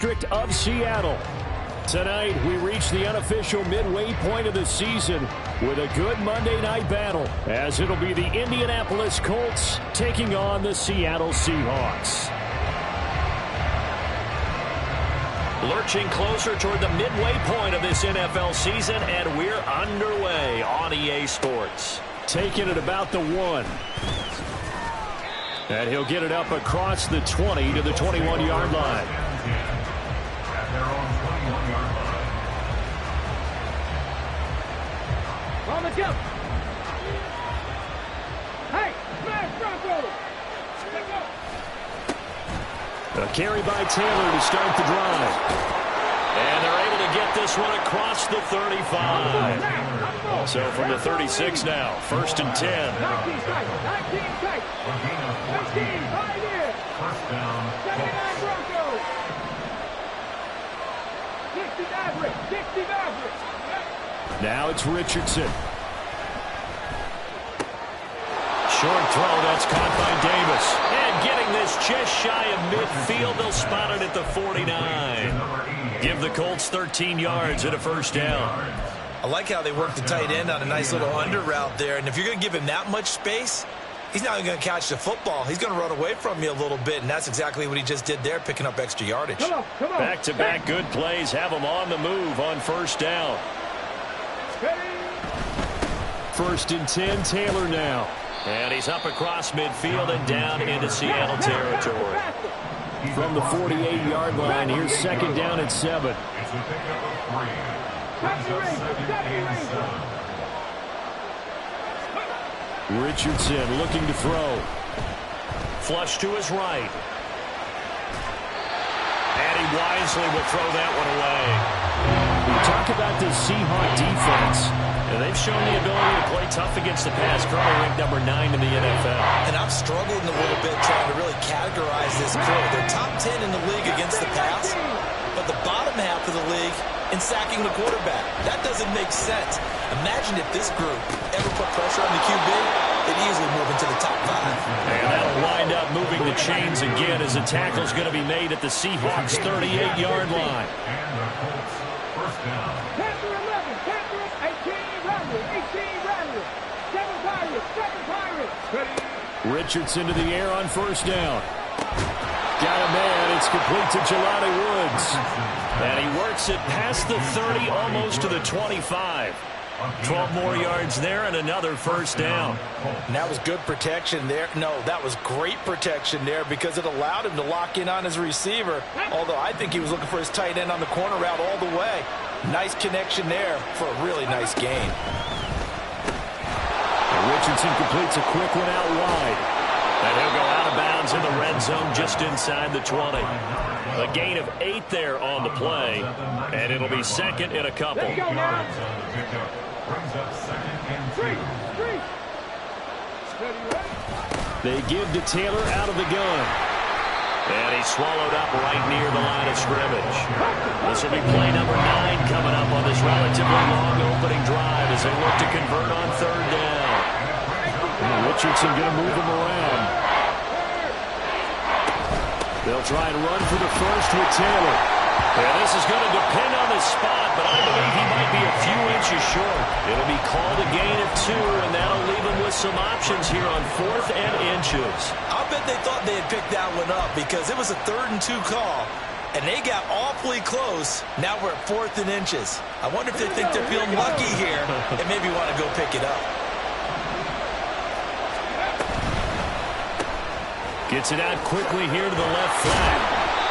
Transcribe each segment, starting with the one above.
District of Seattle. Tonight, we reach the unofficial midway point of the season with a good Monday night battle, as it'll be the Indianapolis Colts taking on the Seattle Seahawks. Lurching closer toward the midway point of this NFL season, and we're underway on EA Sports. Taking it about the 1. And he'll get it up across the 20 to the 21-yard line. On the jump. Hey, smash Broncos. A carry by Taylor to start the drive. And they're able to get this one across the 35. So from the 36 now, 1st and 10. 19 tight, 19 tight. 19, 5 here. 79 Broncos. 60 Maverick, 60 Maverick. Now it's Richardson. Short throw, that's caught by Davis. And getting this just shy of midfield, they'll spot it at the 49. Give the Colts 13 yards and a first down. I like how they work the tight end on a nice little under route there. And if you're going to give him that much space, he's not going to catch the football. He's going to run away from you a little bit, and that's exactly what he just did there, picking up extra yardage. Come on. Back-to-back good plays have him on the move on first down. 1st and 10, Taylor now. And he's up across midfield and down into Seattle territory. From the 48-yard line, here's 2nd down and 7. Richardson looking to throw. Flush to his right. And he wisely will throw that one away. We talk about the Seahawks defense. And they've shown the ability to play tough against the pass, currently ranked number 9 in the NFL. And I'm struggling a little bit trying to really categorize this crew. They're top 10 in the league against the pass, but the bottom half of the league in sacking the quarterback. That doesn't make sense. Imagine if this group ever put pressure on the QB, they'd easily move into the top 5. And that'll wind up moving the chains again as the tackle's going to be made at the Seahawks' 38-yard line. Panther 11, Panther 18, Rattler, 18, Rattler. 7 Pirates, 7 Pirates. Richardson to the air on first down. Got a man. It's complete to Jelani Woods. And he works it past the 30, almost to the 25. 12 more yards there and another first down. And that was good protection there. No, that was great protection there because it allowed him to lock in on his receiver, although I think he was looking for his tight end on the corner route all the way. Nice connection there for a really nice gain. And Richardson completes a quick one out wide. And he'll go out of bounds in the red zone just inside the 20. A gain of 8 there on the play, and it'll be 2nd and a couple. Let's go now. They give to Taylor out of the gun. And he's swallowed up right near the line of scrimmage. This will be play number 9 coming up on this relatively long opening drive as they look to convert on 3rd down. And Richardson going to move him around. They'll try and run for the first with Taylor. Yeah, this is going to depend on the spot, but I believe he might be a few inches short. It'll be called a gain of 2, and that'll leave him with some options here on 4th and inches. I'll bet they thought they had picked that one up because it was a 3rd and 2 call, and they got awfully close. Now we're at 4th and inches. I wonder if they think they're feeling lucky here and maybe want to go pick it up. Gets it out quickly here to the left flat.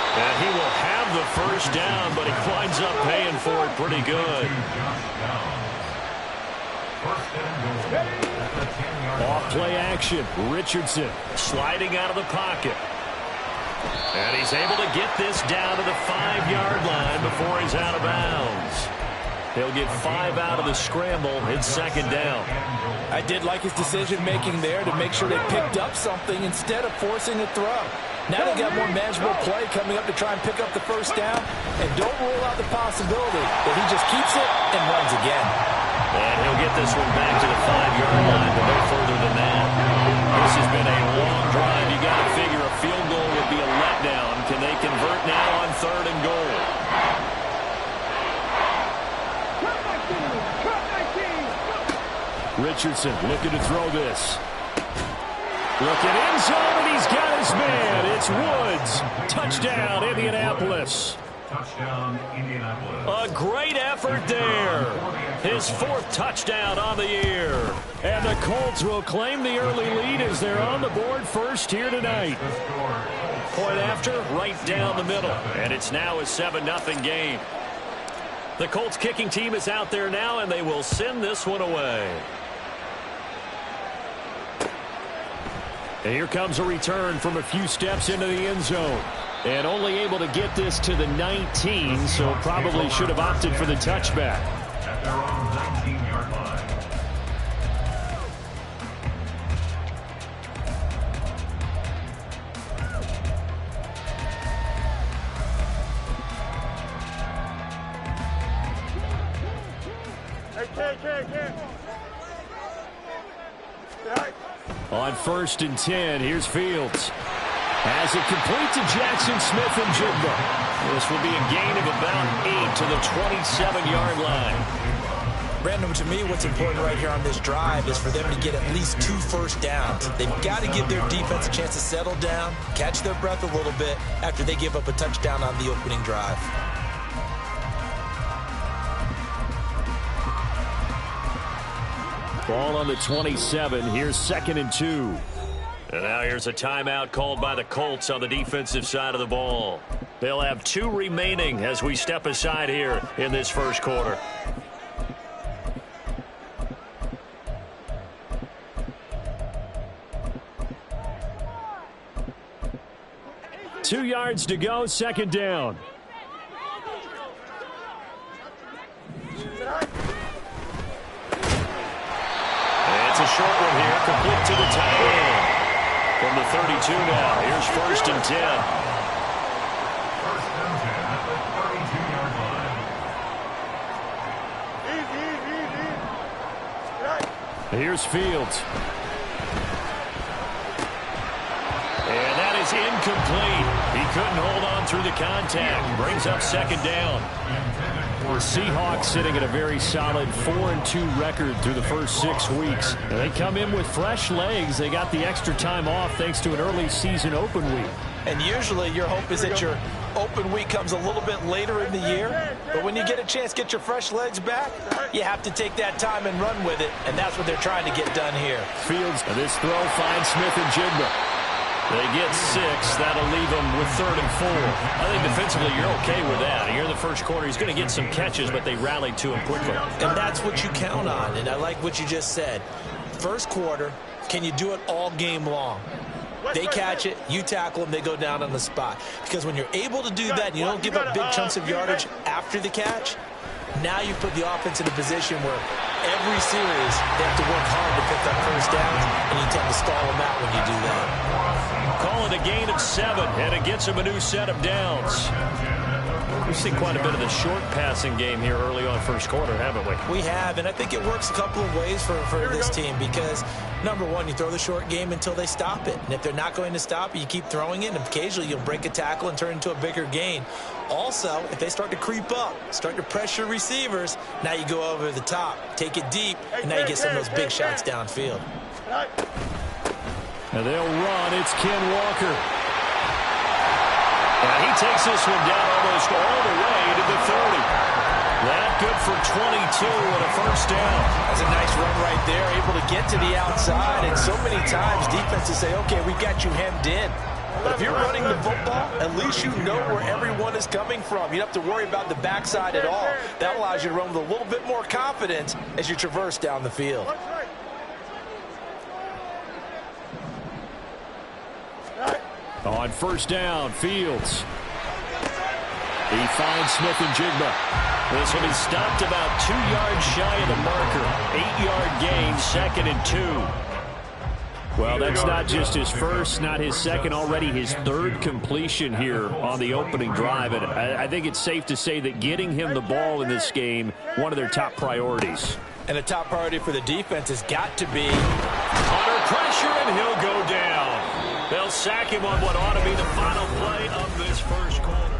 And he will have the first down, but he winds up paying for it pretty good. Off play action. Richardson sliding out of the pocket. And he's able to get this down to the 5-yard line before he's out of bounds. He'll get 5 out of the scramble. It's 2nd down. I did like his decision-making there to make sure they picked up something instead of forcing a throw. Now they got more manageable play coming up to try and pick up the first down. And don't rule out the possibility that he just keeps it and runs again. And he'll get this one back to the 5-yard line, but no further than that. This has been a long drive. You got to figure a field goal would be a letdown. Can they convert now on 3rd and goal? Richardson looking to throw this. Looking end zone, and he's got his man. It's Woods. Touchdown, Indianapolis. Touchdown, Indianapolis. A great effort there. His 4th touchdown on the year. And the Colts will claim the early lead as they're on the board first here tonight. Point after, right down the middle. And it's now a 7-0 game. The Colts kicking team is out there now, and they will send this one away. And here comes a return from a few steps into the end zone. And only able to get this to the 19, so probably should have opted for the touchback. At their own 19-yard line. On 1st and 10, here's Fields. As it complete to Jackson Smith-Njigba. This will be a gain of about 8 to the 27-yard line. Brandon, to me, what's important right here on this drive is for them to get at least 2 first downs. They've got to give their defense a chance to settle down, catch their breath a little bit after they give up a touchdown on the opening drive. Ball on the 27. Here's 2nd and 2. And now here's a timeout called by the Colts on the defensive side of the ball. They'll have 2 remaining as we step aside here in this first quarter. Two yards to go, 2nd down. It's a short one here, complete to the tight end. From the 32 now, here's 1st and 10. 1st and 10 at the 32-yard line. Here's Fields. And that is incomplete. He couldn't hold on through the contact. Brings up 2nd down. The Seahawks sitting at a very solid 4-2 record through the first 6 weeks. And they come in with fresh legs. They got the extra time off thanks to an early season open week. And usually your hope is that your open week comes a little bit later in the year. But when you get a chance to get your fresh legs back, you have to take that time and run with it. And that's what they're trying to get done here. Fields, and this throw finds Smith-Njigba. They get 6. That'll leave them with 3rd and 4. I think defensively you're okay with that. Here in the first quarter, he's going to get some catches, but they rallied to him quickly. And that's what you count on. And I like what you just said. First quarter, can you do it all game long? They catch it, you tackle them, they go down on the spot. Because when you're able to do that and you don't give up big chunks of yardage after the catch, now you put the offense in a position where every series they have to work hard to pick up first downs, and you tend to stall them out when you do that. Call it a gain of 7, and it gets them a new set of downs. We've seen quite a bit of the short passing game here early on first quarter, haven't we? We have, and I think it works a couple of ways for this team because, number one, you throw the short game until they stop it. And if they're not going to stop it, you keep throwing it, and occasionally you'll break a tackle and turn it into a bigger gain. Also, if they start to creep up, start to pressure receivers, now you go over the top, take it deep, and now you get some of those big shots downfield. And they'll run. It's Ken Walker. And he takes this one down almost all the way to the 30. That good for 22 and a first down. That's a nice run right there, able to get to the outside. And so many times defenses say, okay, we've got you hemmed in. But if you're running the football, at least you know where everyone is coming from. You don't have to worry about the backside at all. That allows you to run with a little bit more confidence as you traverse down the field. On first down, Fields. He finds Smith-Njigba. This one is stopped about 2 yards shy of the marker. 8-yard gain, 2nd and 2. Well, that's not just his first, not his second, already his third completion here on the opening drive. And I think it's safe to say that getting him the ball in this game, one of their top priorities. And a top priority for the defense has got to be under pressure, and he'll go down. They'll sack him on what ought to be the final play of this first quarter.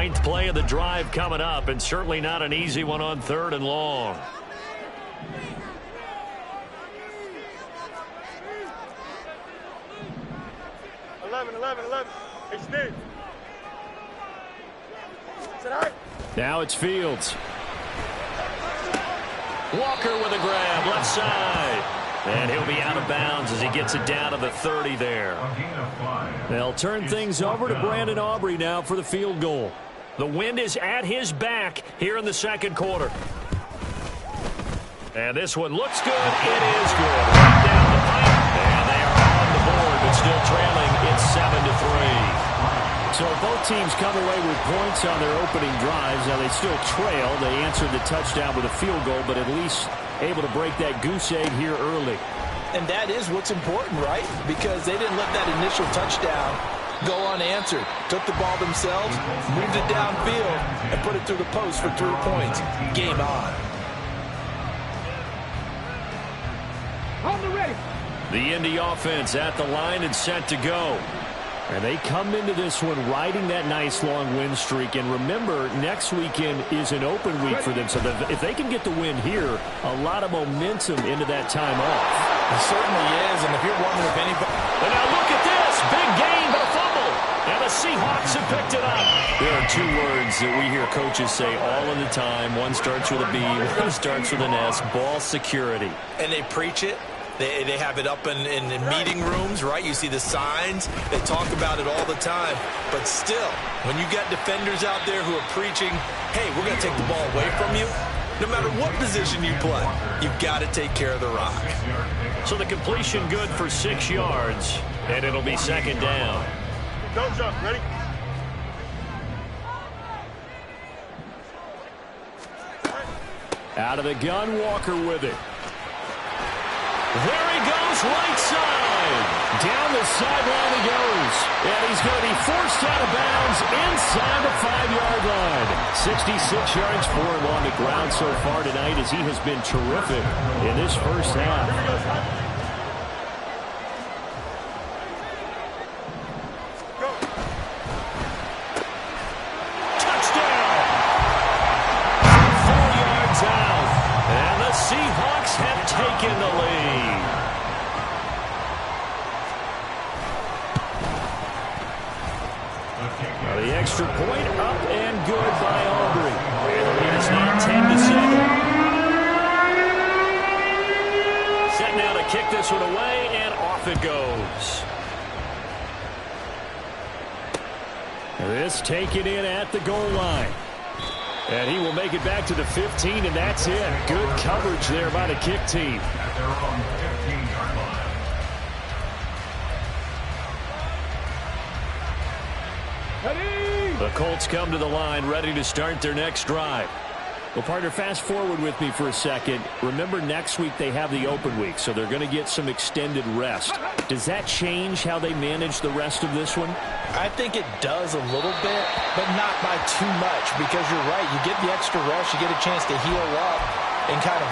Ninth play of the drive coming up, and certainly not an easy one on 3rd and long. Hey, Steve. Now it's Fields. Walker with a grab, left side. And he'll be out of bounds as he gets it down to the 30 there. They'll turn things over to Brandon Aubrey now for the field goal. The wind is at his back here in the second quarter. And this one looks good. It is good. Right down the pipe. And they are on the board, but still trailing. It's 7-3. So both teams come away with points on their opening drives. Now they still trail. They answered the touchdown with a field goal, but at least able to break that goose egg here early. And that is what's important, right? Because they didn't let that initial touchdown go unanswered. Took the ball themselves, moved it downfield, and put it through the post for 3 points. Game on. On the ready. The Indy offense at the line and set to go. And they come into this one riding that nice long win streak. And remember, next weekend is an open week for them. So if they can get the win here, a lot of momentum into that time off. It certainly is. And if you're wondering if anybody... And now look at this. Big gain, but a fumble. And the Seahawks have picked it up. There are 2 words that we hear coaches say all of the time. One starts with a B, one starts with an S. Ball security. And they preach it. They have it up in meeting rooms, right? You see the signs. They talk about it all the time. But still, when you got defenders out there who are preaching, hey, we're going to take the ball away from you, no matter what position you play, you've got to take care of the rock. So the completion good for 6 yards, and it'll be 2nd down. Don't jump. Ready? Out of the gun, Walker with it. There he goes, right side. Down the sideline he goes. And he's going to be forced out of bounds inside the 5-yard line. 66 yards for him on the ground so far tonight as he has been terrific in this first half. Seahawks have taken the lead. Well, the extra point up and good by Aubrey. And the lead is now 10-7. Set now to kick this one away, and off it goes. This taken in at the goal line. And he will make it back to the 15, and that's it. Good coverage there by the kick team. At their own 15-yard line. Ready. The Colts come to the line, ready to start their next drive. Well, partner, fast forward with me for a second. Remember, next week they have the open week, so they're going to get some extended rest. Does that change how they manage the rest of this one? I think it does a little bit, but not by too much, because you're right. You get the extra rest, you get a chance to heal up and kind of,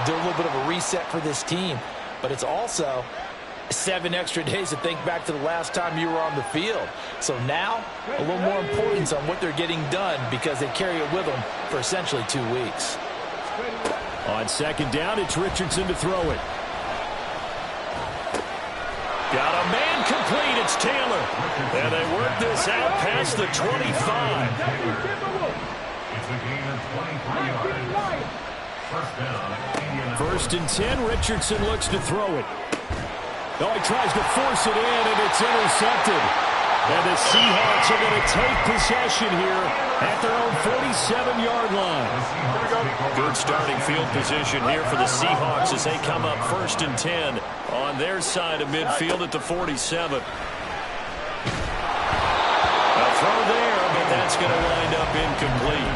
do a little bit of a reset for this team. But it's also 7 extra days to think back to the last time you were on the field. So now, a little more importance on what they're getting done because they carry it with them for essentially 2 weeks. On 2nd down, it's Richardson to throw it. Got a man complete. It's Taylor. And they work this out past the 25. It's a gain of 23 yards. First down. First and 10, Richardson looks to throw it. Oh, he tries to force it in, and it's intercepted. And the Seahawks are going to take possession here at their own 47-yard line. Good starting field position here for the Seahawks as they come up 1st and 10 on their side of midfield at the 47. A throw there, but that's going to wind up incomplete.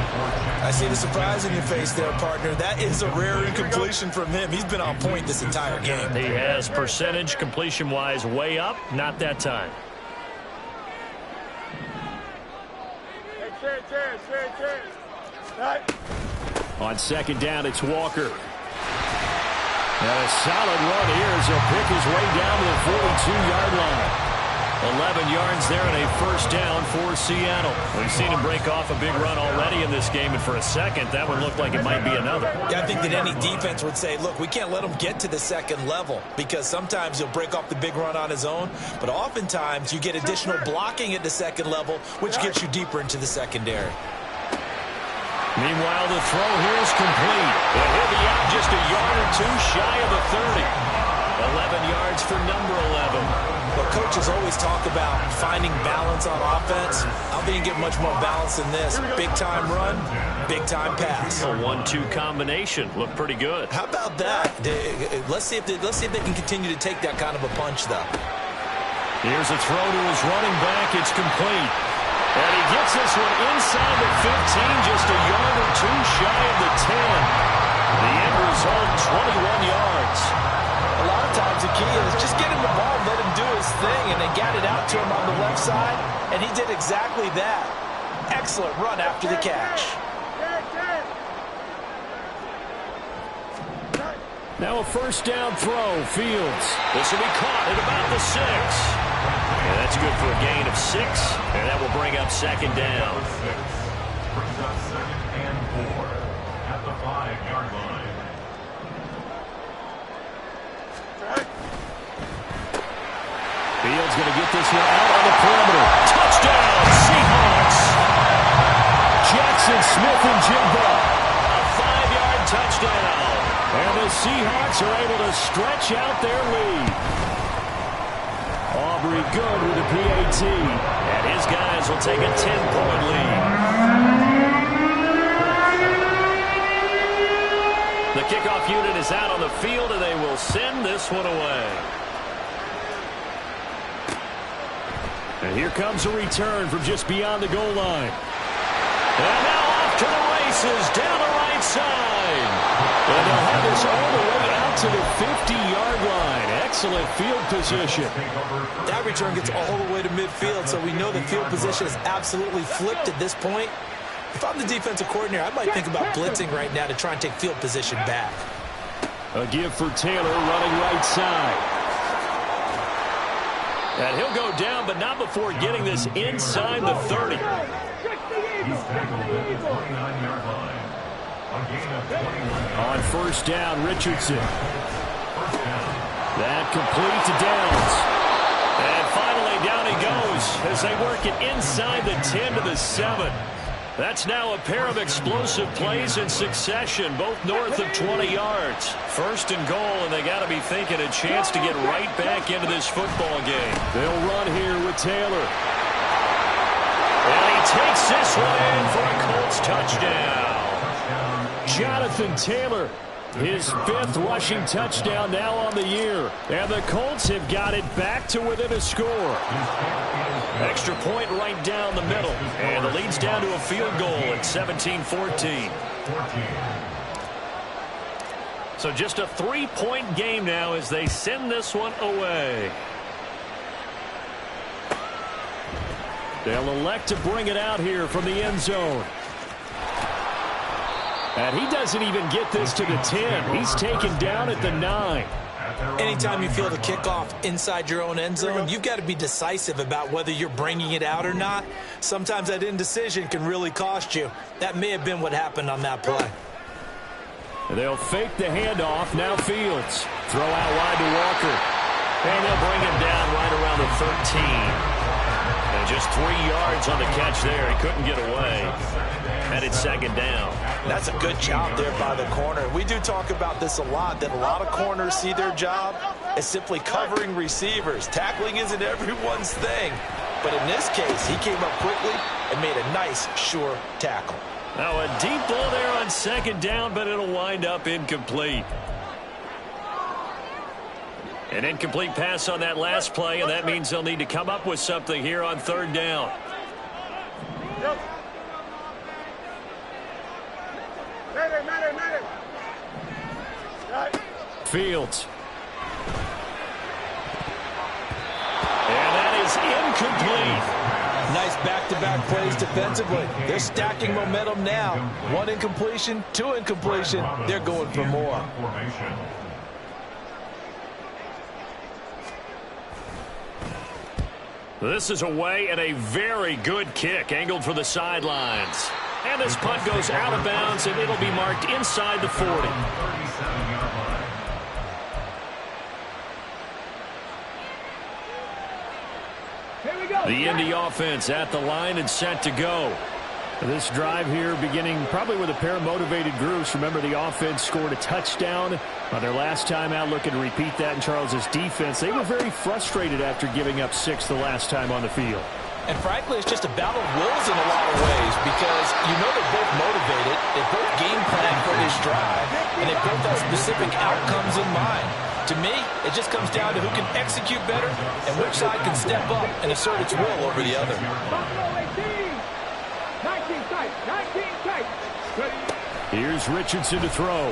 I see the surprise in your face there, partner. That is a rare incompletion from him. He's been on point this entire game. He has percentage completion-wise way up, not that time. On 2nd down, it's Walker. And a solid run here as he'll pick his way down to the 42-yard line. 11 yards there and a first down for Seattle. We've seen him break off a big run already in this game, and for a second, that one looked like it might be another. Yeah, I think that any defense would say, look, we can't let him get to the second level, because sometimes he'll break off the big run on his own, but oftentimes you get additional blocking at the second level, which gets you deeper into the secondary. Meanwhile, the throw here is complete. And he'll be out just a yard or two shy of the 30. 11 yards for number 11. But coaches always talk about finding balance on offense. I don't think you get much more balance than this. Big-time run, big-time pass. A 1-2 combination. Looked pretty good. How about that? Let's see if they can continue to take that kind of a punch, though. Here's a throw to his running back. It's complete. And he gets this one inside the 15, just a yard or two shy of the 10. The end result, 21 yards. A lot of times the key is just get him the ball and let him do his thing, and they got it out to him on the left side, and he did exactly that. Excellent run after the catch. Now a first down throw, Fields. This will be caught at about the 6. And that's good for a gain of 6, and that will bring up second down. Brings up 2nd and 4 at the 5-yard line. Fields going to get this one out on the perimeter. Touchdown, Seahawks! Jackson Smith-Njigba. A 5-yard touchdown. And the Seahawks are able to stretch out their lead. Aubrey good with the PAT. And his guys will take a 10-point lead. The kickoff unit is out on the field, and they will send this one away. And here comes a return from just beyond the goal line. And now off to the races, down the right side. And they'll have this all the way out to the 50-yard line. Excellent field position. That return gets all the way to midfield, so we know the field position is absolutely flipped at this point. If I'm the defensive coordinator, I might think about blitzing right now to try and take field position back. A give for Taylor running right side. And he'll go down, but not before getting this inside the 30. He's tackled at the 29-yard line. A gain of 21 yards. On first down, Richardson. First down. That complete to Downs. And finally, down he goes as they work it inside the 10 to the 7. That's now a pair of explosive plays in succession, both north of 20 yards. First and goal, and they got to be thinking a chance to get right back into this football game. They'll run here with Taylor. And he takes this one in for a Colts touchdown. Jonathan Taylor, his 5th rushing touchdown now on the year. And the Colts have got it back to within a score. Extra point right down the middle. And the lead's down to a field goal at 17-14. So just a 3-point game now as they send this one away. They'll elect to bring it out here from the end zone. And he doesn't even get this to the 10. He's taken down at the 9. Anytime you feel the kickoff inside your own end zone, you've got to be decisive about whether you're bringing it out or not. Sometimes that indecision can really cost you. That may have been what happened on that play. They'll fake the handoff. Now Fields. Throw out wide to Walker. And they'll bring him down right around the 13. And just 3 yards on the catch there. He couldn't get away. And it's second down. That's a good job there by the corner. We do talk about this a lot, that a lot of corners see their job as simply covering receivers. Tackling isn't everyone's thing. But in this case, he came up quickly and made a nice, sure tackle. Now a deep ball there on second down, but it'll wind up incomplete. An incomplete pass on that last play, and that means they'll need to come up with something here on third down. Fields. And that is incomplete. Nice back-to-back plays defensively. They're stacking momentum now. 1 incompletion, 2 incompletion. They're going for more. This is away and a very good kick angled for the sidelines. And this punt goes out of bounds, and it'll be marked inside the 40. 37-yard line. Here we go. The Indy offense at the line and set to go. This drive here beginning probably with a pair of motivated groups. Remember, the offense scored a touchdown on their last time out, looking to repeat that in Charles's defense. They were very frustrated after giving up 6 the last time on the field. And frankly, it's just a battle of wills in a lot of ways because you know they're both motivated, they both game plan for this drive, and they both have specific outcomes in mind. To me, it just comes down to who can execute better and which side can step up and assert its will over the other. Buffalo 18. 19 tight. 19 tight. Here's Richardson to throw.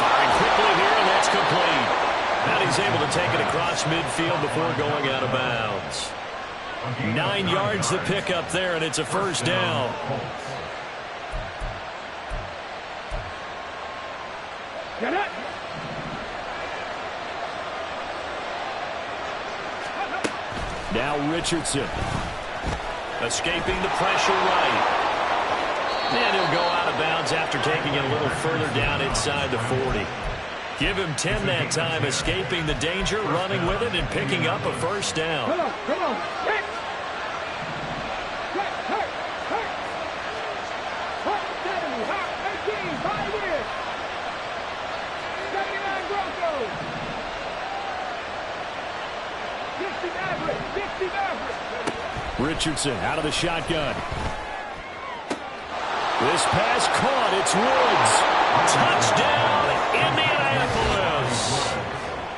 Firing quickly here, and that's complete. And he's able to take it across midfield before going out of bounds. 9 yards the pickup there, and it's a first down. Get it. Now Richardson. Escaping the pressure right. And he'll go out of bounds after taking it a little further down inside the 40. Give him 10 that time, escaping the danger, running with it, and picking up a first down. Come on. Come on. Hit. Hit. Hit. Hit. Hit. 70. Hot. 18. 5 years. 79 Broncos. 60 average. 60 average. Richardson out of the shotgun. This pass caught. It's Woods. Touchdown, Indianapolis.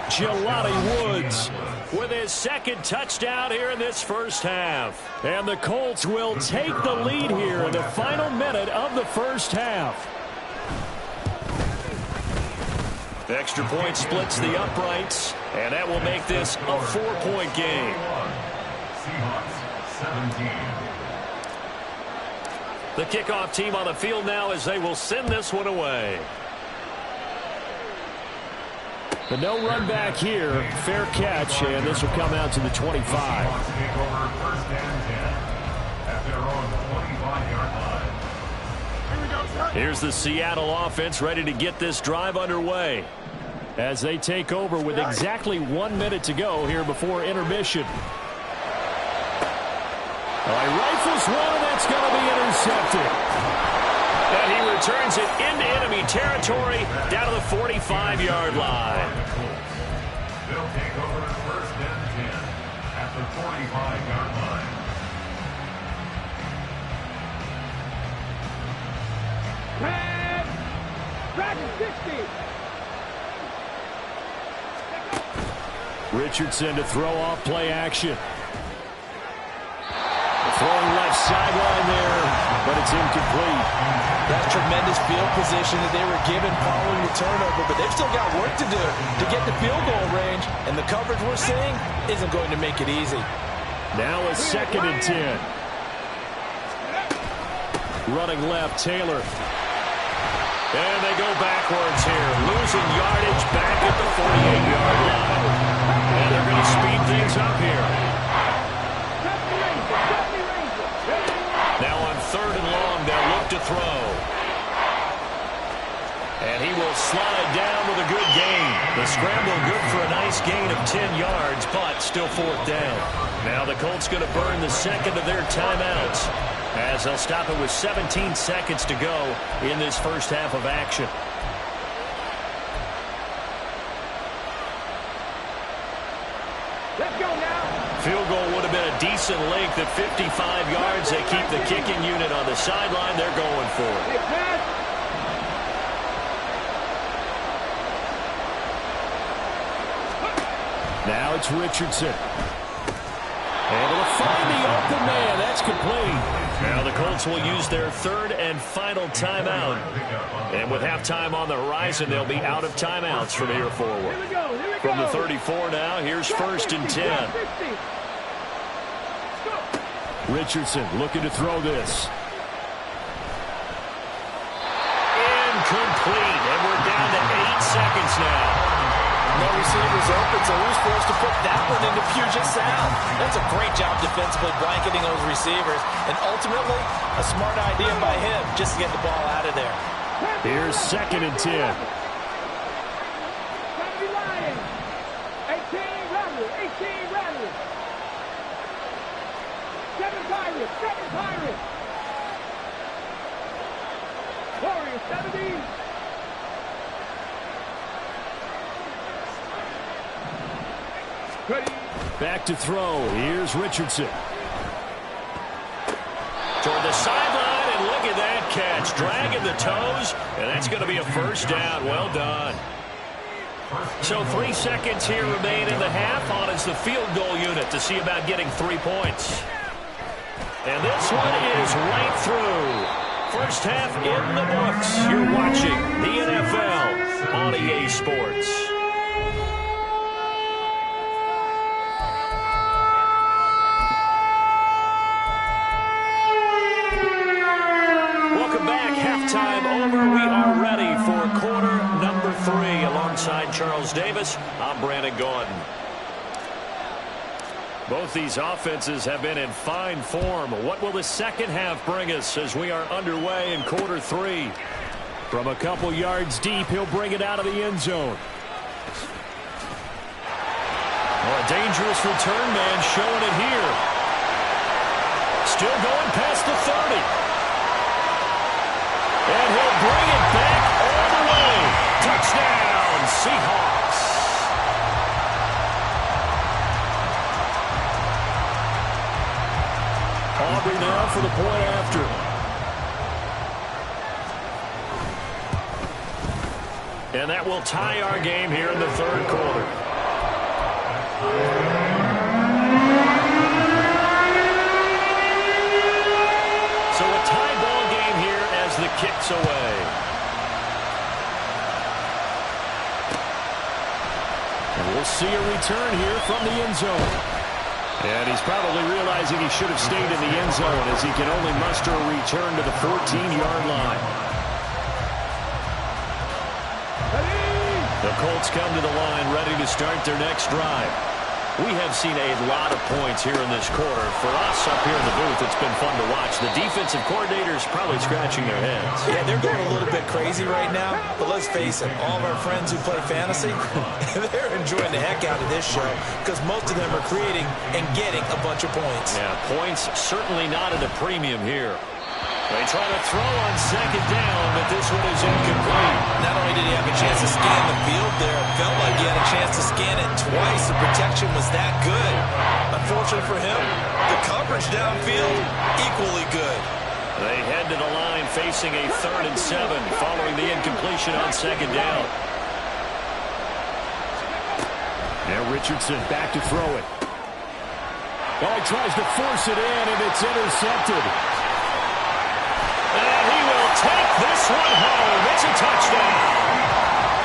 Jelani Woods With his second touchdown here in this first half. And the Colts will take the lead here in the final minute of the first half. Extra point splits the uprights, and that will make this a 4-point game. Seahawks 17. The kickoff team on the field now as they will send this one away. The no run back here, fair catch, and this will come out to the 25. Seahawks take over first and 10 at their own 25-yard line. Here's the Seattle offense ready to get this drive underway. As they take over with exactly 1 minute to go here before intermission. Rifles one, and that's going to be intercepted. And he returns it into enemy territory down to the 45-yard line. They'll take over first and 10 at the 45-yard line. Dragon 60. Richardson to throw off play action. Throwing left sideline there, but it's incomplete. That's tremendous field position that they were given following the turnover, but they've still got work to do to get the field goal range, and the coverage we're seeing isn't going to make it easy. Now a 2nd and 10. Running left, Taylor. And they go backwards here, losing yardage back at the 48-yard line. And they're going to speed things up here. Now on 3rd and long, they'll look to throw. And he will slide down with a good gain. The scramble good for a nice gain of 10 yards, but still 4th down. Now the Colts going to burn the second of their timeouts as they'll stop it with 17 seconds to go in this first half of action. Let's go now. Field goal would have been a decent length at 55 yards. They keep the kicking unit on the sideline. They're going for it. Hey, pass. Now it's Richardson. Able to find the open man. That's complete. Now the Colts will use their 3rd and final timeout. And with halftime on the horizon, they'll be out of timeouts from here forward. Here we go. Here we From the go. 34 now, here's 1st and 10. Richardson looking to throw this. Incomplete, and we're down to 8 seconds now. No receivers open, so who's forced to put that one into Puget Sound? That's a great job defensively blanketing those receivers, and ultimately, a smart idea by him just to get the ball out of there. Here's 2nd and 10. Lions. 18 Rebels. 18 Rebels. 7 Pirates. 7 Pirates. Warriors 70. Ready. Back to throw. Here's Richardson. Toward the sideline, and look at that catch. Dragging the toes, and that's going to be a first down. Well done. So 3 seconds here remain in the half. On is the field goal unit to see about getting 3 points. And this one is right through. First half in the books. You're watching the NFL on EA Sports. Welcome back. Halftime over. We are ready for quarter number 3. Alongside Charles Davis, I'm Brandon Gaudin. Both these offenses have been in fine form. What will the second half bring us as we are underway in quarter 3? From a couple yards deep, he'll bring it out of the end zone. Oh, a dangerous return man showing it here. Still going past the 30. And he'll bring it back all the way. Touchdown, Seahawks. Aubrey now for the point after. And that will tie our game here in the third quarter. So a tie ball game here as the kick's away. And we'll see a return here from the end zone. And he's probably realizing he should have stayed in the end zone as he can only muster a return to the 14-yard line. The Colts come to the line ready to start their next drive. We have seen a lot of points here in this quarter. For us up here in the booth, it's been fun to watch. The defensive coordinators probably scratching their heads. Yeah, they're going a little bit crazy right now, but let's face it, all of our friends who play fantasy, they're enjoying the heck out of this show because most of them are creating and getting a bunch of points. Yeah, points certainly not at a premium here. They try to throw on second down, but this one is incomplete. Not only did he have a chance to scan the field there, it felt like he had a chance to scan it twice. The protection was that good. Unfortunately for him, the coverage downfield, equally good. They head to the line facing a 3rd and 7 following the incompletion on second down. Now Richardson back to throw it. Oh, he tries to force it in, and it's intercepted. And he will take this one home. It's a touchdown.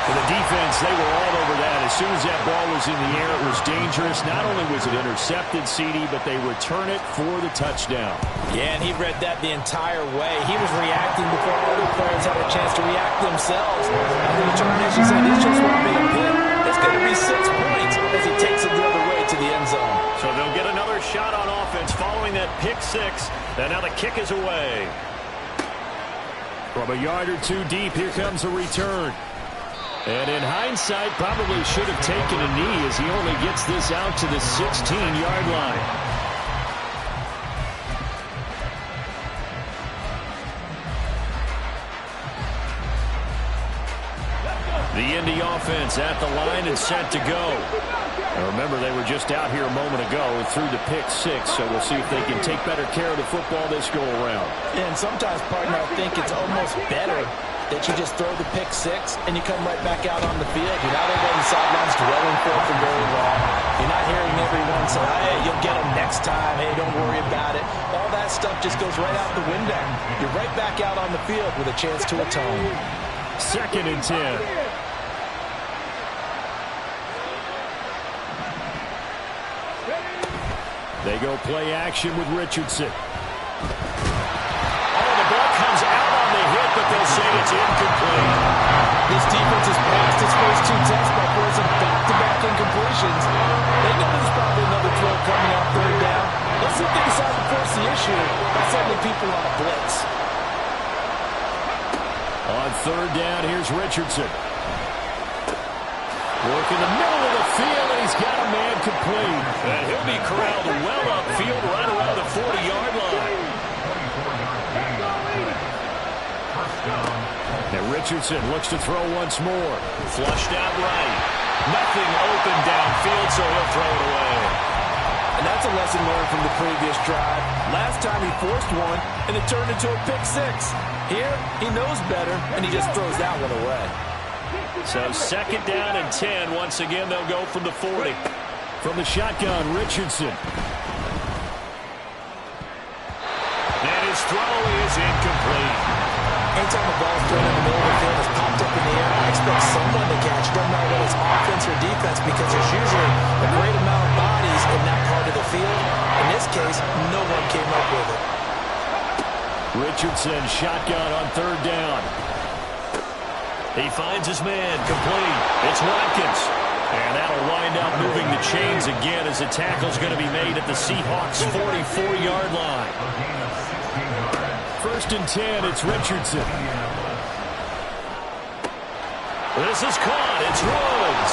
For the defense, they were all over that. As soon as that ball was in the air, it was dangerous. Not only was it intercepted, CD, but they return it for the touchdown. Yeah, and he read that the entire way. He was reacting before other players had a chance to react themselves. And the determination said, this just won't be a pin. It's going to be 6 points as he takes it the other way to the end zone. So they'll get another shot on offense following that pick 6. And now the kick is away. From a yard or two deep, here comes a return. And in hindsight, probably should have taken a knee as he only gets this out to the 16-yard line. The Indy offense at the line and set to go. Now remember, they were just out here a moment ago and threw the pick 6, so we'll see if they can take better care of the football this go-around. And sometimes, partner, I think it's almost better that you just throw the pick 6 and you come right back out on the field. You're not over on the sidelines dwelling for it for very long. You're not hearing everyone say, hey, you'll get them next time. Hey, don't worry about it. All that stuff just goes right out the window. You're right back out on the field with a chance to atone. 2nd and 10. They go play action with Richardson. Oh, the ball comes out on the hit, but they'll say it's incomplete. This defense has passed its first 2 tests by forcing back sharpshooter by sending people on a blitz. On third down, here's Richardson. Working the middle of the field, and he's got a man complete. And he'll be corralled well upfield right around the 40-yard line. And Richardson looks to throw once more. Flushed out right. Nothing open downfield, so he'll throw it away. And that's a lesson learned from the previous drive. Last time he forced one, and it turned into a pick six. Here, he knows better, and he just throws that one away. So second down and 10. Once again, they'll go from the 40. From the shotgun, Richardson. And his throw is incomplete. Anytime a ball's thrown in the middle of the field, it's popped up in the air, I expect someone to catch it. Doesn't matter whether it's offense or defense, because there's usually a great amount of bodies in that part of the field. In this case, no one came up with it. Richardson, shotgun on third down. He finds his man, complete. It's Watkins. And that'll wind up moving the chains again as the tackle's going to be made at the Seahawks' 44-yard line. First and 10, it's Richardson. This is caught. It's Woods.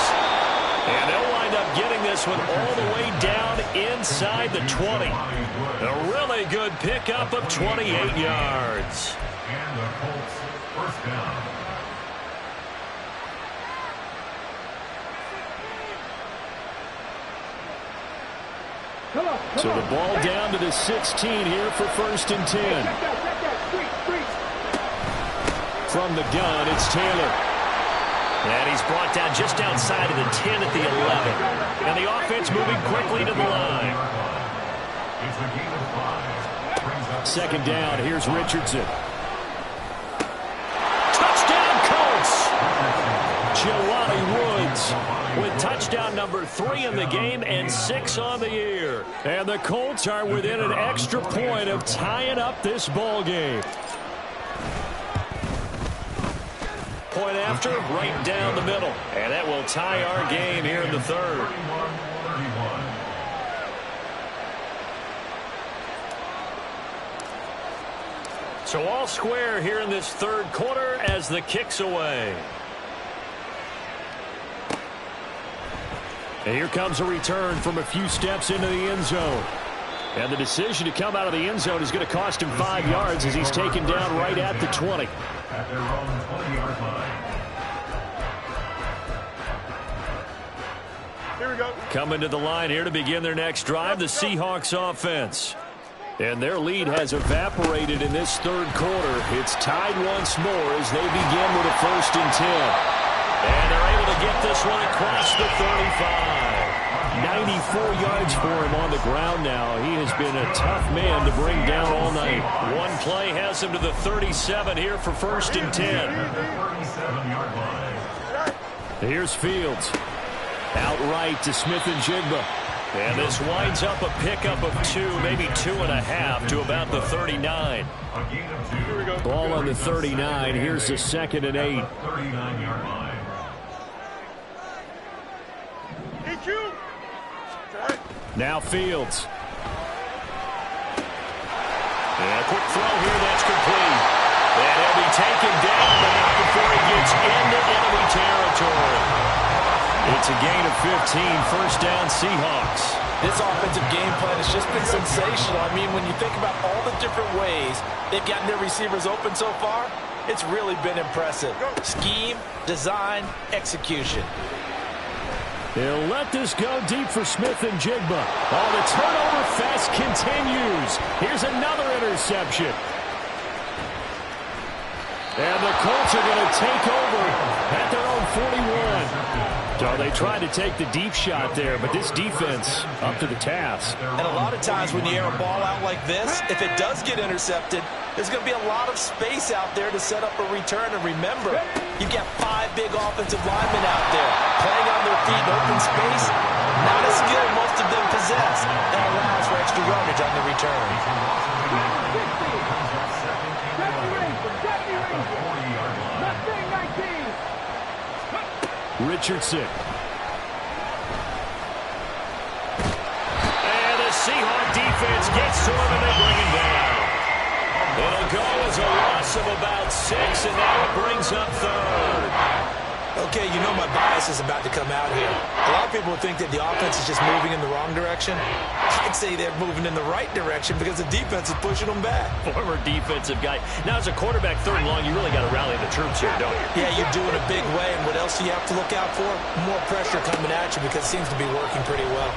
And they'll wind up getting this one all the way down inside the 20. A really good pickup of 28 yards. And the Colts first down. So the ball down to the 16 here for first and 10. From the gun, it's Taylor. And he's brought down just outside of the 10 at the 11. And the offense moving quickly to the line. It's a gain of 5. Second down, here's Richardson. Touchdown, Colts! Jelani Woods With touchdown number 3 in the game and 6 on the year. And the Colts are within an extra point of tying up this ball game. Point after, right down the middle. And that will tie our game here in the third. 31. So all square here in this third quarter as the kick's away. And here comes a return from a few steps into the end zone. And the decision to come out of the end zone is going to cost him 5 yards as he's taken down right at the 20. At their own 20-yard line. Here we go. Coming to the line here to begin their next drive, the Seahawks offense. And their lead has evaporated in this third quarter. It's tied once more as they begin with a first and 10. And they're able to get this one across the 35. 94 yards for him on the ground now. He has been a tough man to bring down all night. One play has him to the 37 here for first and 10. At their 37-yard line. Here's Fields. Outright to Smith and Jigba. And this winds up a pickup of 2, maybe 2.5 to about the 39. A gain of 2. Ball on the 39. Here's the second and 8. 39-yard line. Now Fields. And a quick throw here, that's complete. And he'll be taken down, but not before he gets into enemy territory. It's a gain of 15, first down Seahawks. This offensive game plan has just been sensational. I mean, when you think about all the different ways they've gotten their receivers open so far, it's really been impressive. Scheme, design, execution. They'll let this go deep for Smith and Jigba. Oh, the turnover fest continues. Here's another interception. And the Colts are going to take over at their own 41. So they tried to take the deep shot there, but this defense up to the task. And a lot of times when you air a ball out like this, if it does get intercepted, there's going to be a lot of space out there to set up a return. And remember, you've got 5 big offensive linemen out there playing on their feet in open space. Not a skill most of them possess. That allows for extra yardage on the return. Richardson. And the Seahawk defense gets to him and they bring him down. a loss of about 6, and now it brings up third. Okay, you know my bias is about to come out here. A lot of people think that the offense is just moving in the wrong direction. I'd say they're moving in the right direction because the defense is pushing them back. Former defensive guy. Now, as a quarterback, third and long, you really got to rally the troops here, don't you? Yeah, you do in a big way, and what else do you have to look out for? More pressure coming at you because it seems to be working pretty well.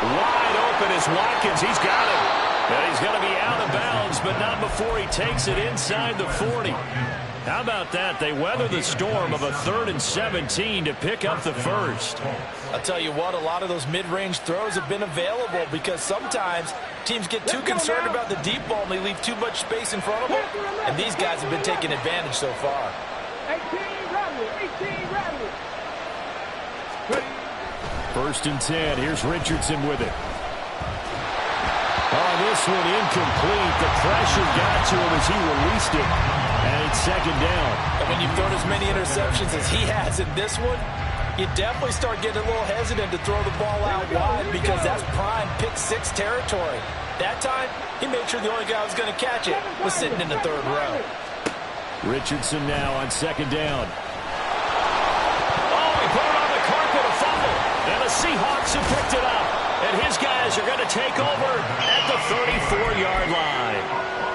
Wide open is Watkins. He's got it. And he's going to be out of bounds, but not before he takes it inside the 40. How about that? They weather the storm of a 3rd and 17 to pick up the first. I'll tell you what, a lot of those mid-range throws have been available because sometimes teams get too concerned about the deep ball and they leave too much space in front of them. And these guys have been taking advantage so far. 18 Ramley. 1st and 10. Here's Richardson with it. Oh, this one incomplete. The pressure got to him as he released it. And it's 2nd down. And when you've thrown as many interceptions as he has in this one, you definitely start getting a little hesitant to throw the ball out wide because that's prime pick-6 territory. That time, he made sure the only guy who was going to catch it was sitting in the 3rd row. Richardson now on 2nd down. Oh, he put it on the carpet, a fumble. And the Seahawks have picked it up. And his guys are going to take over at the 34-yard line.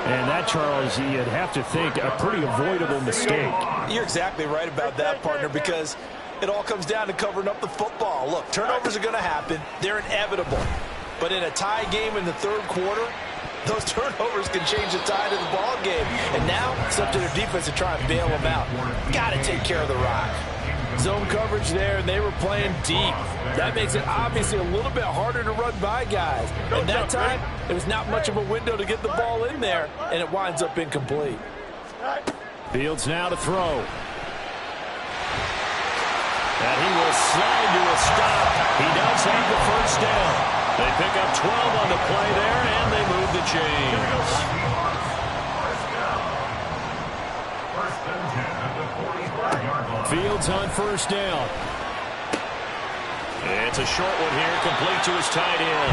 And that, Charles, you'd have to think a pretty avoidable mistake. You're exactly right about that, partner, because it all comes down to covering up the football. Look, turnovers are going to happen. They're inevitable. But in a tie game in the 3rd quarter, those turnovers can change the tide of the ball game. And now it's up to their defense to try and bail them out. Got to take care of the rock. Zone coverage there, and they were playing deep. That makes it obviously a little bit harder to run by guys. And that time, there was not much of a window to get the ball in there, and it winds up incomplete. Fields now to throw. And he will slide to a stop. He does have the 1st down. They pick up 12 on the play there, and they move the chains. Fields on 1st down. It's a short one here, complete to his tight end.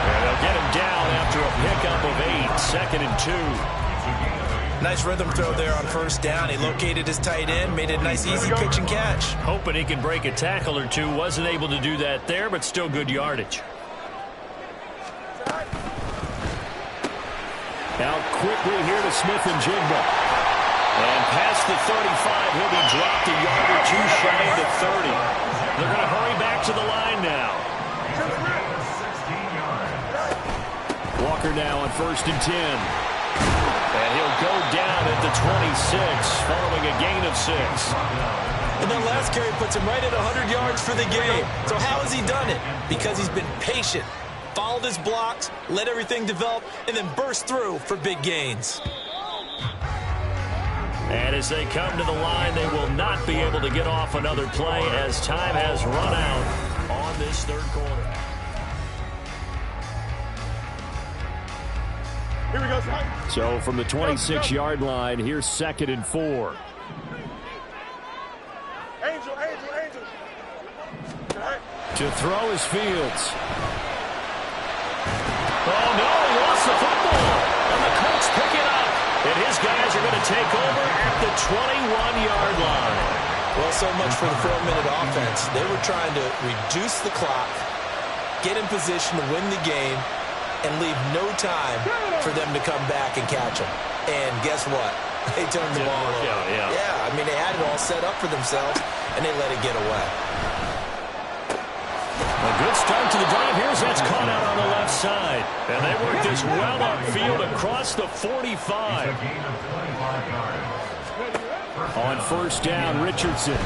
And they'll get him down after a pickup of 8, 2nd and 2. Nice rhythm throw there on 1st down. He located his tight end, made it a nice, easy pitch and catch. Hoping he can break a tackle or two. Wasn't able to do that there, but still good yardage. Now quickly here to Smith-Njigba. And past the 35, he'll be dropped a yard or 2 shy of the 30. They're going to hurry back to the line now. Walker now on 1st and 10. And he'll go down at the 26, following a gain of 6. And that last carry puts him right at 100 yards for the game. So how has he done it? Because he's been patient, followed his blocks, let everything develop, and then burst through for big gains. And as they come to the line, they will not be able to get off another play as time has run out on this 3rd quarter. Here we go, son. So from the 26-yard line, here's 2nd and 4. Angel. To throw is Fields. Oh, no, he lost the football. And the Colts pick it up. And his guys are going to take over at the 21-yard line. Well, so much for the 4-minute offense. They were trying to reduce the clock, get in position to win the game, and leave no time for them to come back and catch them. And guess what? They turned the ball over. Yeah, I mean, they had it all set up for themselves, and they let it get away. A good start to the drive. Here's that's caught out on the left side. And they work this well upfield across the 45. On 1st down, Richardson.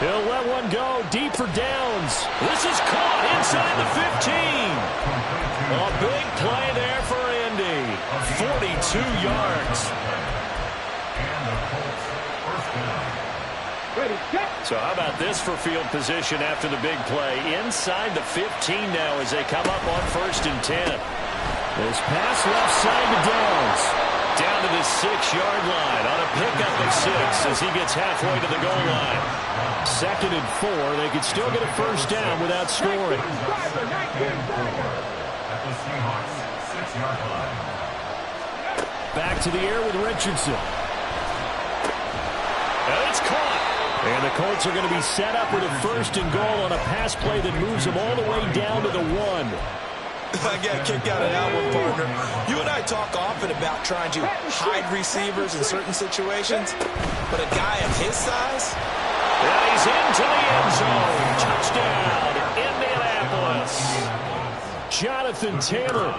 He'll let one go deep for downs. This is caught inside the 15. A big play there for Indy. 42 yards. So how about this for field position after the big play? Inside the 15 now as they come up on 1st and 10. This pass left side to Downs. Down to the 6-yard line on a pickup of 6 as he gets halfway to the goal line. 2nd and 4. They could still get a 1st down without scoring. The Seahawks 6-yard line. Back to the air with Richardson. And it's caught. And the Colts are going to be set up with a 1st and goal on a pass play that moves them all the way down to the 1. I got kicked out of that one, partner. You and I talk often about trying to hide receivers in certain situations, but a guy of his size? And he's into the end zone. Touchdown, Indianapolis. Jonathan Taylor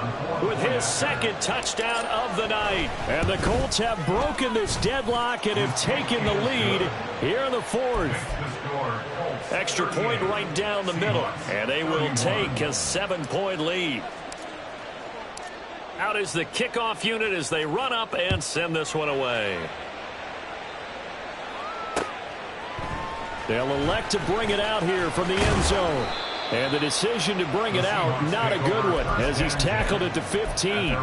with his 2nd touchdown of the night. And the Colts have broken this deadlock and have taken the lead here in the 4th. Extra point right down the middle. And they will take a 7-point lead. Out is the kickoff unit as they run up and send this one away. They'll elect to bring it out here from the end zone. And the decision to bring it out, not a good one, as he's tackled it to 15.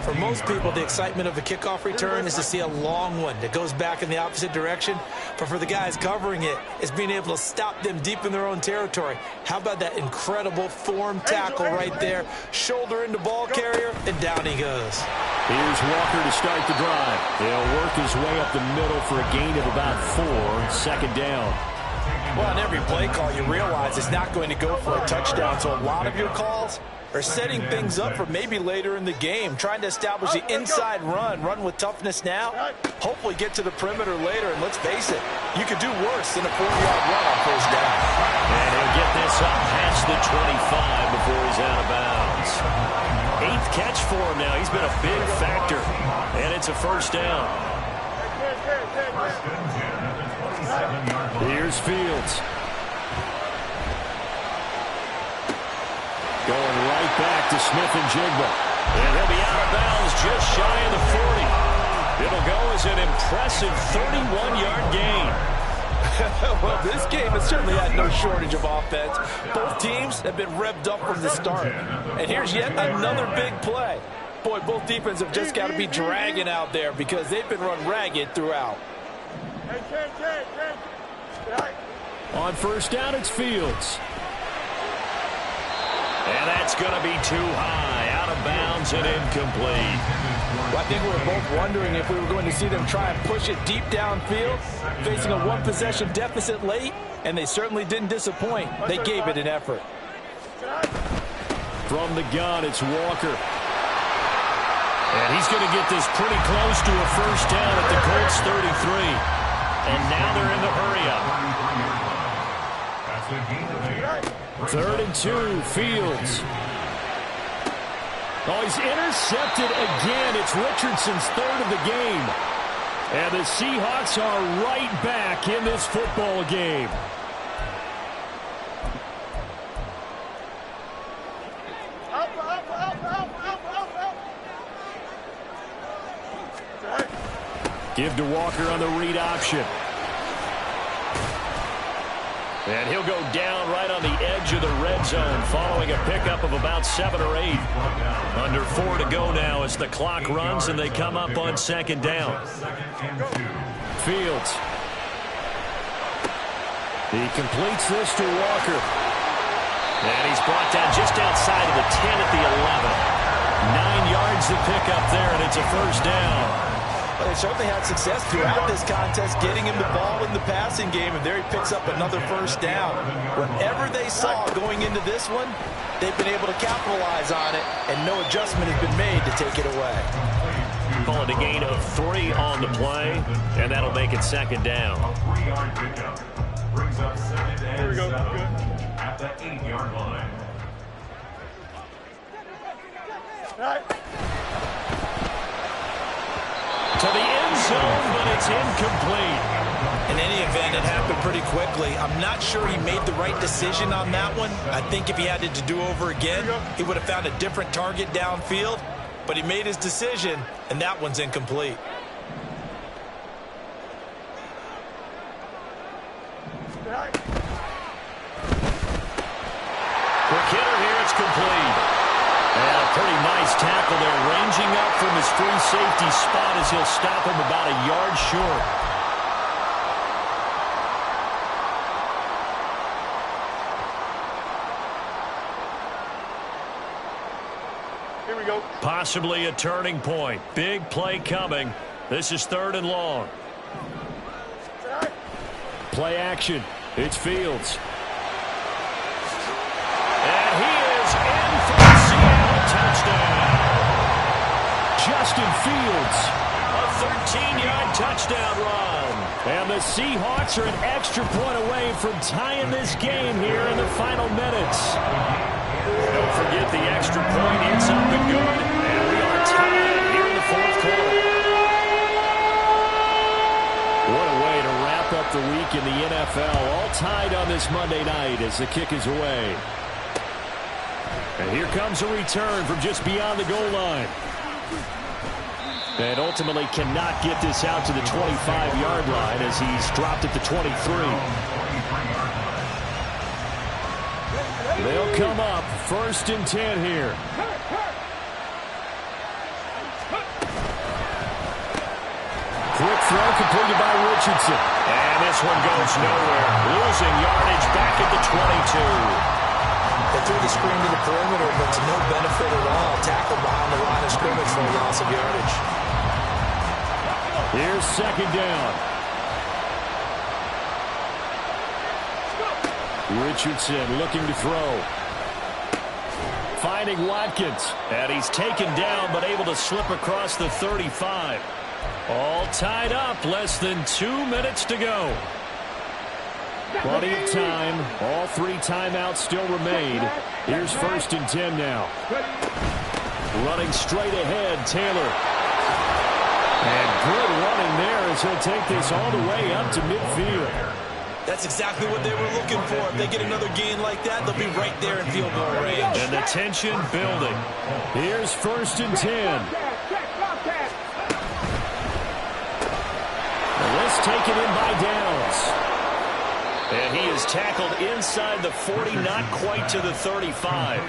For most people, the excitement of a kickoff return is to see a long one that goes back in the opposite direction. But for the guys covering it, it's being able to stop them deep in their own territory. How about that incredible form tackle right there? Shoulder into ball carrier, and down he goes. Here's Walker to start the drive. He'll work his way up the middle for a gain of about 4, 2nd down. Well, on every play call, you realize it's not going to go for a touchdown. So a lot of your calls are setting things up for maybe later in the game, trying to establish the inside run with toughness now, hopefully get to the perimeter later. And let's face it, you could do worse than a 40-yard run on 1st down. And he'll get this up past the 25 before he's out of bounds. 8th catch for him now. He's been a big factor. And it's a 1st down. Here's Fields. Going right back to Smith-Njigba. And he'll be out of bounds just shy of the 40. It'll go as an impressive 31-yard gain. Well, this game has certainly had no shortage of offense. Both teams have been revved up from the start. And here's yet another big play. Boy, both defenses have just got to be dragging out there because they've been run ragged throughout. On 1st down, it's Fields. And that's going to be too high, out of bounds and incomplete. Well, I think we were both wondering if we were going to see them try and push it deep downfield, facing a 1-possession deficit late, and they certainly didn't disappoint. They gave it an effort. From the gun, it's Walker. And he's going to get this pretty close to a 1st down at the Colts 33. And now they're in the hurry-up. 3rd and 2, Fields. Oh, he's intercepted again. It's Richardson's 3rd of the game. And the Seahawks are right back in this football game. Give to Walker on the read option. And he'll go down right on the edge of the red zone following a pickup of about 7 or 8. Under 4 to go now as the clock runs and they come up on 2nd down. Fields. He completes this to Walker. And he's brought down just outside of the 10 at the 11. 9 yards to pick up there, and it's a 1st down. Well, they certainly had success throughout this contest, getting him the ball in the passing game, and there he picks up another 1st down. Whatever they saw going into this one, they've been able to capitalize on it, and no adjustment has been made to take it away. Call it a gain of 3 on the play, and that'll make it 2nd down. A 3-yard pickup brings up 2nd and 7 at the 8-yard line. To the end zone, but it's incomplete. In any event, it happened pretty quickly. I'm not sure he made the right decision on that one. I think if he had it to do over again, he would have found a different target downfield. But he made his decision, and that one's incomplete. Quick hitter here, it's complete. And a pretty nice tackle there, ranging up from his free safety spot as he'll stop him about a yard short. Possibly a turning point. Big play coming. This is 3rd and long. Play action. It's Fields. And he is in for the Seattle touchdown. Justin Fields. A 13-yard touchdown run. And the Seahawks are an extra point away from tying this game here in the final minutes. Don't forget the extra point. It's up and good. And we are tied here in the 4th quarter. What a way to wrap up the week in the NFL. All tied on this Monday night as the kick is away. And here comes a return from just beyond the goal line. And ultimately cannot get this out to the 25-yard line as he's dropped at the 23. They'll come up 1st and 10 here. Quick throw completed by Richardson. And this one goes nowhere. Losing yardage back at the 22. They threw the screen to the perimeter, but to no benefit at all. Tackle behind the line of scrimmage for a loss of yardage. Here's 2nd down. Richardson looking to throw. Finding Watkins. And he's taken down, but able to slip across the 35. All tied up. Less than 2 minutes to go. Plenty of time. All 3 timeouts still remain. Here's 1st and 10 now. Running straight ahead, Taylor. And good running there as he'll take this all the way up to midfield. That's exactly what they were looking for. If they get another gain like that, they'll be right there in field goal range. And the tension building. Here's 1st and 10. And let's take it in by Downs. And he is tackled inside the 40, not quite to the 35.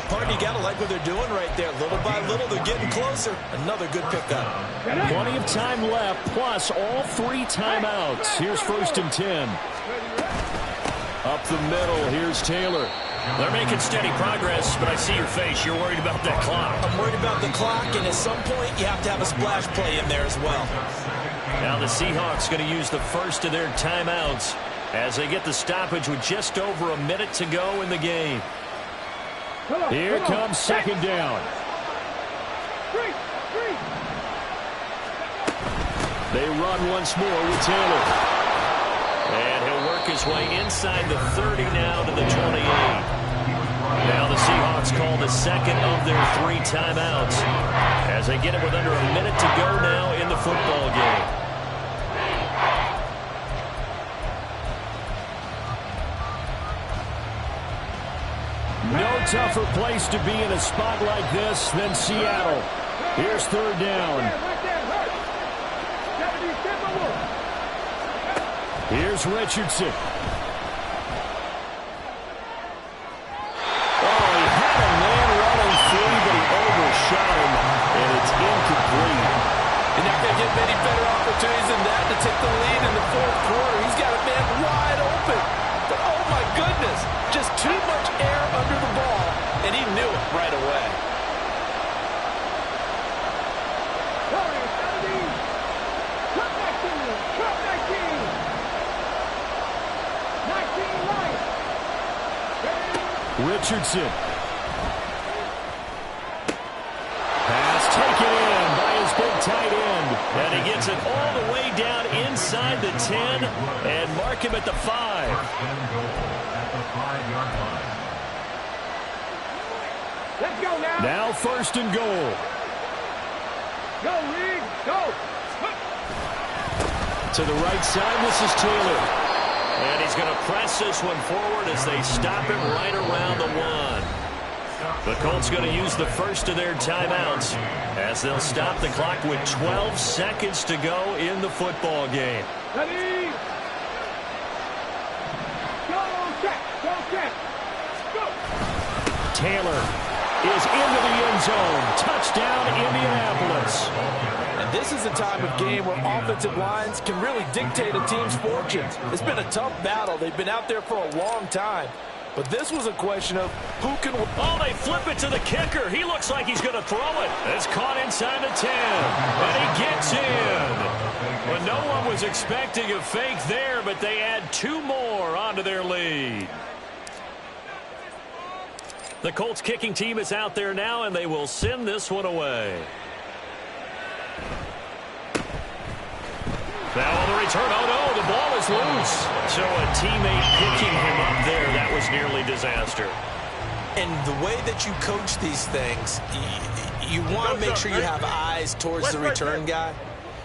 Partner, you got to like what they're doing right there. Little by little, they're getting closer. Another good pickup. Plenty of time left, plus all 3 timeouts. Here's 1st and 10. Up the middle, here's Taylor. They're making steady progress, but I see your face. You're worried about that clock. I'm worried about the clock, and at some point, you have to have a splash play in there as well. Now the Seahawks going to use the first of their timeouts as they get the stoppage with just over a minute to go in the game. Here comes 2nd down. They run once more with Taylor. And he'll work his way inside the 30 now to the 28. Now the Seahawks call the second of their 3 timeouts as they get it with under a minute to go now in the football game. No tougher place to be in a spot like this than Seattle. Here's 3rd down. Here's Richardson. Oh, he had a man running free, but he overshot him, and it's incomplete. You're not going to get many better opportunities than that to take the lead in the 4th quarter. He's got a man wide open. But, oh, my goodness, just too much air under the ball, and he knew it right away. Richardson. Pass taken in by his big tight end. And he gets it all the way down inside the 10 and mark him at the 5. Let's go now. Now 1st and goal. Go, Reed. Go. To the right side, this is Taylor. And he's going to press this one forward as they stop him right around the 1. The Colts going to use the first of their timeouts as they'll stop the clock with 12 seconds to go in the football game. Ready. Go, check. Go, check. Go. Taylor is into the end zone. Touchdown, Indianapolis. And this is a time of game where offensive lines can really dictate a team's fortunes. It's been a tough battle. They've been out there for a long time. But this was a question of who can... Oh, they flip it to the kicker. He looks like he's going to throw it. It's caught inside the 10. And he gets in. But no one was expecting a fake there, but they add 2 more onto their lead. The Colts kicking team is out there now, and they will send this one away. Now on the return, oh no, the ball is loose. So a teammate picking him up there, that was nearly disaster. And the way that you coach these things, you want to make sure you have eyes towards the return guy,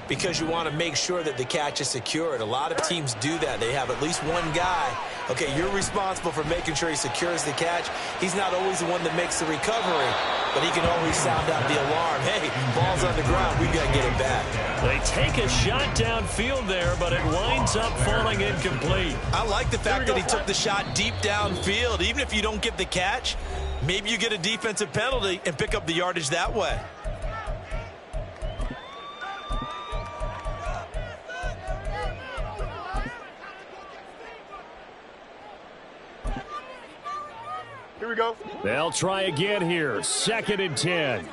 because you want to make sure that the catch is secured. A lot of teams do that. They have at least one guy. Okay, you're responsible for making sure he secures the catch. He's not always the one that makes the recovery, but he can always sound out the alarm. Hey, ball's on the ground. We've got to get it back. They take a shot downfield there, but it winds up falling incomplete. I like the fact that he took the shot deep downfield. Even if you don't get the catch, maybe you get a defensive penalty and pick up the yardage that way. Here we go. They'll try again here. 2nd and 10.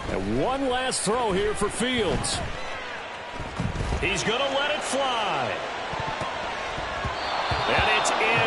And one last throw here for Fields. He's going to let it fly. And it's in.